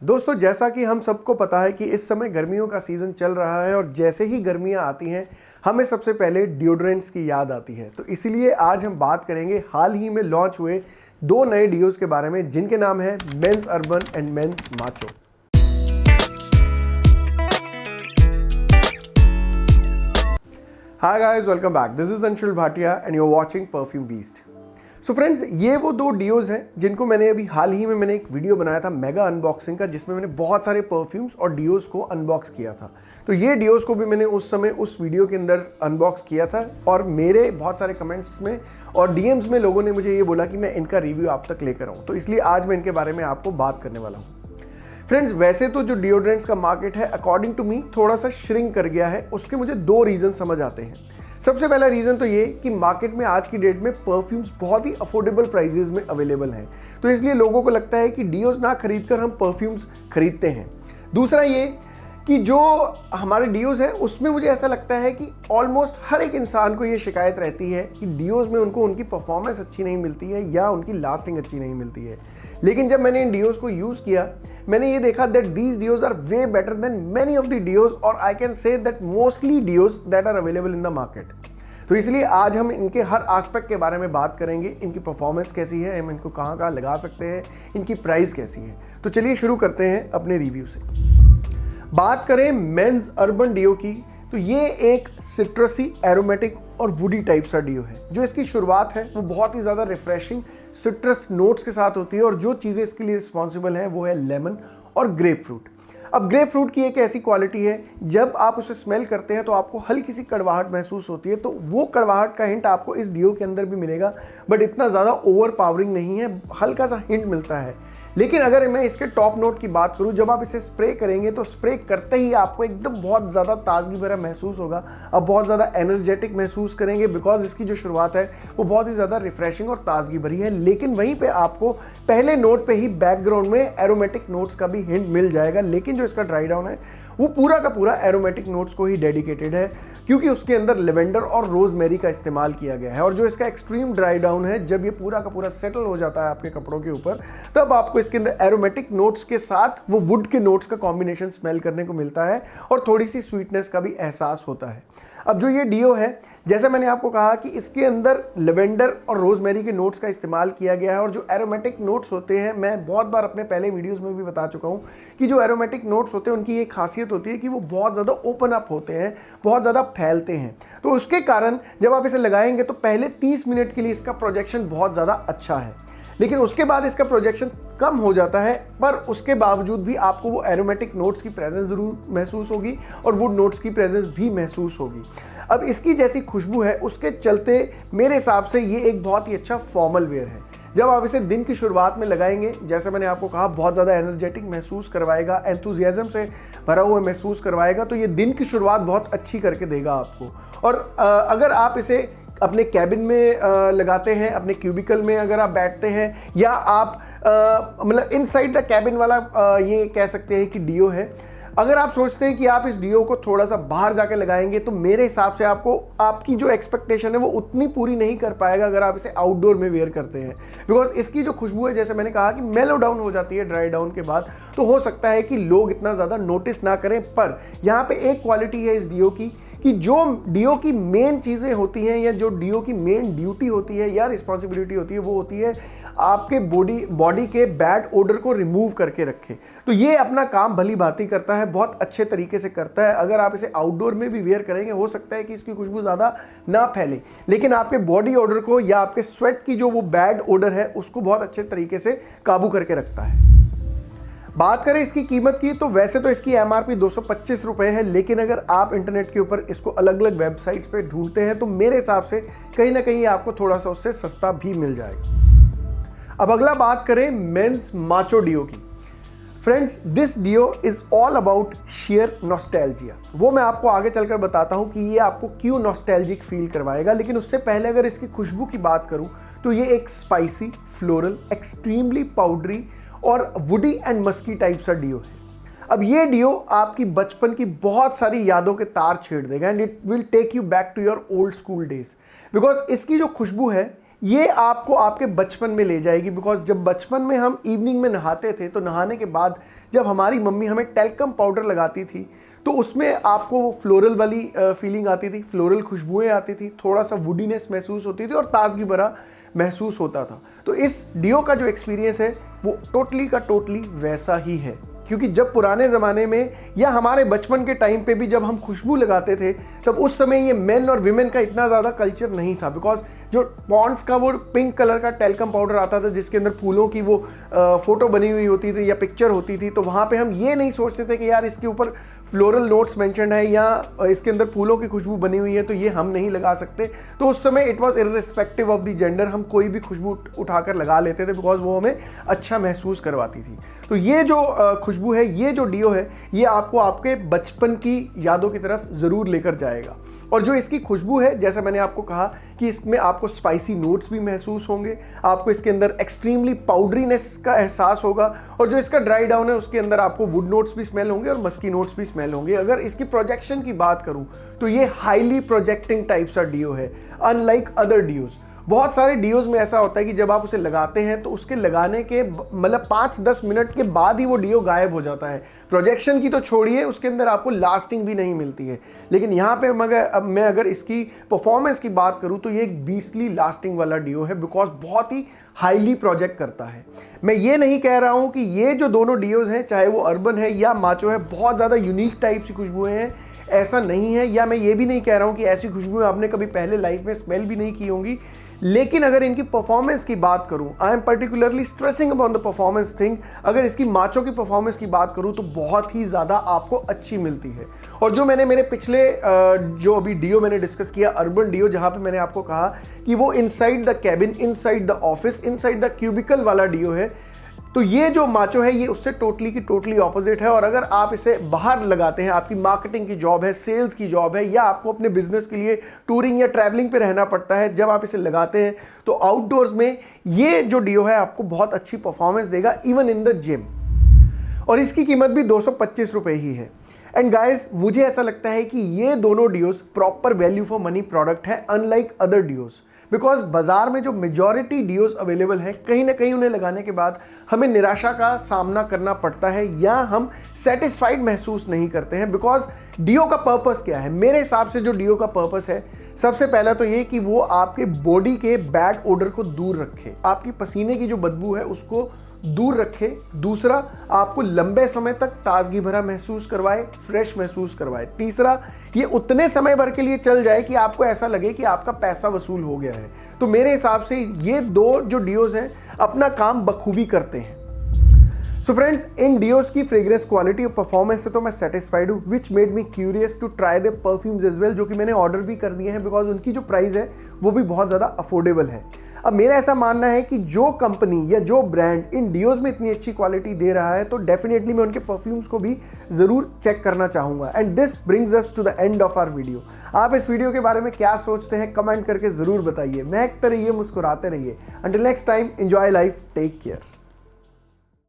दोस्तों, जैसा कि हम सबको पता है कि इस समय गर्मियों का सीज़न चल रहा है और जैसे ही गर्मियां आती हैं हमें सबसे पहले डिओड्रेंट्स की याद आती है। तो इसीलिए आज हम बात करेंगे हाल ही में लॉन्च हुए 2 नए डिओज के बारे में जिनके नाम है men's urban and men's macho. Hi guys, welcome back. This is Anshul Bhatia and you are watching perfume beast. So friends, ये वो 2 डिओज हैं जिनको मैंने अभी हाल ही में एक वीडियो बनाया था मेगा अनबॉक्सिंग का, जिसमें मैंने बहुत सारे परफ्यूम्स और डिओज को अनबॉक्स किया था। तो ये डिओज को भी मैंने उस समय उस वीडियो के अंदर अनबॉक्स किया था और मेरे बहुत सारे कमेंट्स में और डीएम्स में लोगों ने मुझे ये बोला कि मैं इनका रिव्यू आप तक लेकर आऊँ। तो इसलिए आज मैं इनके बारे में आपको बात करने वाला हूँ। फ्रेंड्स, वैसे तो जो डिओड्रेंट्स का मार्केट है अकॉर्डिंग टू मी थोड़ा सा श्रिंक कर गया है। उसके मुझे 2 रीज़न समझ आते हैं। सबसे पहला रीज़न तो ये कि मार्केट में आज की डेट में परफ्यूम्स बहुत ही अफोर्डेबल प्राइजेस में अवेलेबल हैं, तो इसलिए लोगों को लगता है कि डिओज ना खरीदकर हम परफ्यूम्स खरीदते हैं। दूसरा ये कि जो हमारे डिओज हैं उसमें मुझे ऐसा लगता है कि ऑलमोस्ट हर एक इंसान को ये शिकायत रहती है कि डिओज में उनको उनकी परफॉर्मेंस अच्छी नहीं मिलती है या उनकी लास्टिंग अच्छी नहीं मिलती है। लेकिन जब मैंने इन डिओज को यूज़ किया, मैंने ये देखा that these deos are way better than many of the deos, और I can say that mostly deos that are available in the market. तो इसलिए आज हम इनके हर एस्पेक्ट के बारे में बात करेंगे। इनकी परफॉर्मेंस कैसी है, हम इनको कहाँ कहाँ लगा सकते हैं, इनकी प्राइस कैसी है। तो चलिए शुरू करते हैं अपने रिव्यू से। बात करें मेंस अर्बन डिओ की, तो ये एक सिट्रसी, एरोमेटिक और वुडी टाइप सा डिओ है। जो इसकी शुरुआत है वो बहुत ही ज़्यादा रिफ्रेशिंग सिट्रस नोट्स के साथ होती है और जो चीज़ें इसके लिए रिस्पॉन्सिबल हैं वो है लेमन और ग्रेप फ्रूट। अब ग्रेप फ्रूट की एक ऐसी क्वालिटी है, जब आप उसे स्मेल करते हैं तो आपको हल्की सी कड़वाहट महसूस होती है। तो वो कड़वाहट का हिंट आपको इस डिओ के अंदर भी मिलेगा, बट इतना ज़्यादा ओवर पावरिंग नहीं है, हल्का सा हिंट मिलता है। लेकिन अगर मैं इसके टॉप नोट की बात करूं, जब आप इसे स्प्रे करेंगे तो स्प्रे करते ही आपको एकदम बहुत ज़्यादा ताजगी भरा महसूस होगा। आप बहुत ज़्यादा एनर्जेटिक महसूस करेंगे बिकॉज इसकी जो शुरुआत है वो बहुत ही ज़्यादा रिफ्रेशिंग और ताजगी भरी है। लेकिन वहीं पे आपको पहले नोट पे ही बैकग्राउंड में एरोमेटिक नोट्स का भी हिंट मिल जाएगा। लेकिन जो इसका ड्राई डाउन है वो पूरा का पूरा एरोमेटिक नोट्स को ही डेडिकेटेड है, क्योंकि उसके अंदर लेवेंडर और रोजमेरी का इस्तेमाल किया गया है। और जो इसका एक्सट्रीम ड्राई डाउन है, जब ये पूरा का पूरा सेटल हो जाता है आपके कपड़ों के ऊपर, तब आपको इसके अंदर एरोमेटिक नोट्स के साथ वो वुड के नोट्स का कॉम्बिनेशन स्मेल करने को मिलता है और थोड़ी सी स्वीटनेस का भी एहसास होता है। अब जो ये डिओ है, जैसे मैंने आपको कहा कि इसके अंदर लेवेंडर और रोजमेरी के नोट्स का इस्तेमाल किया गया है। और जो एरोमेटिक नोट्स होते हैं, मैं बहुत बार अपने पहले वीडियोस में भी बता चुका हूँ कि जो एरोमेटिक नोट्स होते हैं उनकी एक खासियत होती है कि वो बहुत ज़्यादा ओपन अप होते हैं, बहुत ज़्यादा फैलते हैं। तो उसके कारण जब आप इसे लगाएंगे तो पहले 30 मिनट के लिए इसका प्रोजेक्शन बहुत ज़्यादा अच्छा है, लेकिन उसके बाद इसका प्रोजेक्शन कम हो जाता है। पर उसके बावजूद भी आपको वो एरोमेटिक नोट्स की प्रेजेंस ज़रूर महसूस होगी और वुड नोट्स की प्रेजेंस भी महसूस होगी। अब इसकी जैसी खुशबू है, उसके चलते मेरे हिसाब से ये एक बहुत ही अच्छा फॉर्मल वेयर है। जब आप इसे दिन की शुरुआत में लगाएंगे, जैसे मैंने आपको कहा, बहुत ज़्यादा एनर्जेटिक महसूस करवाएगा, एंथुजियाज्म से भरा हुआ महसूस करवाएगा। तो ये दिन की शुरुआत बहुत अच्छी करके देगा आपको। और अगर आप इसे अपने कैबिन में लगाते हैं, अपने क्यूबिकल में अगर आप बैठते हैं, या आप मतलब इनसाइड द कैबिन वाला ये कह सकते हैं कि डिओ है। अगर आप सोचते हैं कि आप इस डिओ को थोड़ा सा बाहर जाके लगाएंगे, तो मेरे हिसाब से आपको आपकी जो एक्सपेक्टेशन है वो उतनी पूरी नहीं कर पाएगा अगर आप इसे आउटडोर में वेयर करते हैं। बिकॉज इसकी जो खुशबू है, जैसे मैंने कहा कि मेलो डाउन हो जाती है ड्राई डाउन के बाद, तो हो सकता है कि लोग इतना ज़्यादा नोटिस ना करें। पर यहाँ पे एक क्वालिटी है इस डिओ की कि जो डिओ की मेन चीज़ें होती हैं या जो डिओ की मेन ड्यूटी होती है या रिस्पॉन्सिबिलिटी होती है, वो होती है आपके बॉडी के बैड ओडर को रिमूव करके रखे। तो ये अपना काम भली भांति करता है, बहुत अच्छे तरीके से करता है। अगर आप इसे आउटडोर में भी वेयर करेंगे, हो सकता है कि इसकी खुशबू ज़्यादा ना फैले, लेकिन आपके बॉडी ओडर को या आपके स्वेट की जो वो बैड ओडर है उसको बहुत अच्छे तरीके से काबू करके रखता है। बात करें इसकी कीमत की, तो वैसे तो इसकी एमआरपी 225 रुपये है, लेकिन अगर आप इंटरनेट के ऊपर इसको अलग अलग वेबसाइट्स पे ढूंढते हैं तो मेरे हिसाब से कहीं ना कहीं आपको थोड़ा सा उससे सस्ता भी मिल जाएगा। अब अगला बात करें मेंस माचो डिओ की। Friends, this deo is all about sheer nostalgia. वो मैं आपको आगे चलकर बताता हूँ कि ये आपको क्यों नॉस्टैल्जिक फील करवाएगा। लेकिन उससे पहले अगर इसकी खुशबू की बात करूँ तो ये एक स्पाइसी, फ्लोरल, एक्सट्रीमली पाउडरी और वुडी एंड मस्की टाइप सा डिओ है। अब ये डिओ आपकी बचपन की बहुत सारी यादों के तार छेड़ देगा and it will take you back to your old school days. Because इसकी जो खुशबू है ये आपको आपके बचपन में ले जाएगी, बिकॉज जब बचपन में हम इवनिंग में नहाते थे तो नहाने के बाद जब हमारी मम्मी हमें टैल्कम पाउडर लगाती थी तो उसमें आपको वो फ्लोरल वाली फीलिंग आती थी, फ्लोरल खुशबुएं आती थी, थोड़ा सा वुडीनेस महसूस होती थी और ताजगी भरा महसूस होता था। तो इस डियो का जो एक्सपीरियंस है वो टोटली का टोटली वैसा ही है, क्योंकि जब पुराने ज़माने में या हमारे बचपन के टाइम पे भी जब हम खुशबू लगाते थे तब उस समय ये मेन और विमेन का इतना ज़्यादा कल्चर नहीं था, बिकॉज जो पॉन्ड्स का वो पिंक कलर का टैल्कम पाउडर आता था जिसके अंदर फूलों की वो फोटो बनी हुई होती थी या पिक्चर होती थी, तो वहाँ पे हम ये नहीं सोचते थे कि यार इसके ऊपर फ्लोरल नोट्स मेंशन्ड है या इसके अंदर फूलों की खुशबू बनी हुई है तो ये हम नहीं लगा सकते। तो उस समय it was irrespective of the gender, हम कोई भी खुशबू उठाकर लगा लेते थे बिकॉज वो हमें अच्छा महसूस करवाती थी। तो ये जो खुशबू है, ये जो डियो है, ये आपको आपके बचपन की यादों की तरफ ज़रूर लेकर जाएगा। और जो इसकी खुशबू है, जैसा मैंने आपको कहा कि इसमें आपको स्पाइसी नोट्स भी महसूस होंगे, आपको इसके अंदर एक्सट्रीमली पाउडरीनेस का एहसास होगा, और जो इसका ड्राई डाउन है उसके अंदर आपको वुड नोट्स भी स्मेल होंगे और मस्की नोट्स भी स्मेल होंगे। अगर इसकी प्रोजेक्शन की बात करूं तो ये हाईली प्रोजेक्टिंग टाइप सा डियो है, अनलाइक अदर डियोज। बहुत सारे डियोज में ऐसा होता है कि जब आप उसे लगाते हैं तो उसके लगाने के मतलब 5-10 मिनट के बाद ही वो डियो गायब हो जाता है। प्रोजेक्शन की तो छोड़िए, उसके अंदर आपको लास्टिंग भी नहीं मिलती है। लेकिन यहाँ पे मैं अगर इसकी परफॉर्मेंस की बात करूँ तो ये एक बीस्टली लास्टिंग वाला डियो है, बिकॉज बहुत ही हाईली प्रोजेक्ट करता है। मैं ये नहीं कह रहा हूँ कि ये जो दोनों डियोज हैं, चाहे वो अर्बन है या माचो है, बहुत ज़्यादा यूनिक टाइप की खुशबुएं हैं, ऐसा नहीं है। या मैं ये भी नहीं कह रहा हूँ कि ऐसी खुशबुएं आपने कभी पहले लाइफ में स्मेल भी नहीं की होंगी। लेकिन अगर इनकी परफॉर्मेंस की बात करूं, I am particularly stressing upon the performance thing, अगर इसकी माचो की परफॉर्मेंस की बात करूं तो बहुत ही ज़्यादा आपको अच्छी मिलती है। और जो मैंने मेरे पिछले जो अभी डियो मैंने डिस्कस किया, अर्बन डियो, जहां पे मैंने आपको कहा कि वो inside the cabin, inside the office, inside the cubicle वाला डियो है, तो ये जो माचो है ये उससे टोटली की टोटली ऑपोजिट है। और अगर आप इसे बाहर लगाते हैं, आपकी मार्केटिंग की जॉब है, सेल्स की जॉब है, या आपको अपने बिजनेस के लिए टूरिंग या ट्रैवलिंग पे रहना पड़ता है, जब आप इसे लगाते हैं तो आउटडोर्स में ये जो डियो है आपको बहुत अच्छी परफॉर्मेंस देगा, इवन इन द जिम। और इसकी कीमत भी 225 रुपये ही है। एंड गाइज, मुझे ऐसा लगता है कि ये दोनों डियोज proper value for money product है, अनलाइक अदर डियोज। बिकॉज बाजार में जो मेजॉरिटी डियोज अवेलेबल हैं, कहीं ना कहीं उन्हें लगाने के बाद हमें निराशा का सामना करना पड़ता है या हम सेटिस्फाइड महसूस नहीं करते हैं। बिकॉज डियो का पर्पस क्या है? मेरे हिसाब से जो डियो का पर्पस है, सबसे पहला तो ये कि वो आपके बॉडी के बैड ओडर को दूर रखे, आपकी पसीने की जो बदबू है उसको दूर रखे। दूसरा, आपको लंबे समय तक ताजगी भरा महसूस करवाए, फ्रेश महसूस करवाए। तीसरा, ये उतने समय भर के लिए चल जाए कि आपको ऐसा लगे कि आपका पैसा वसूल हो गया है। तो मेरे हिसाब से ये दो जो डियोज हैं अपना काम बखूबी करते हैं। सो फ्रेंड्स, इन डियोज की फ्रेग्रेंस क्वालिटी और परफॉर्मेंस से तो मैं सेटिस्फाइड हूँ, which made me curious to try the perfumes as well, जो कि मैंने ऑर्डर भी कर दिए हैं, बिकॉज उनकी जो प्राइस है वो भी बहुत ज़्यादा अफोर्डेबल है। अब मेरा ऐसा मानना है कि जो कंपनी या जो ब्रांड इन डियोज में इतनी अच्छी क्वालिटी दे रहा है तो डेफिनेटली मैं उनके परफ्यूम्स को भी ज़रूर चेक करना चाहूँगा। And this brings us to the end of our video. आप इस वीडियो के बारे में क्या सोचते हैं कमेंट करके ज़रूर बताइए। महकते रहिए, मुस्कुराते रहिए। Until next time, enjoy life, take care.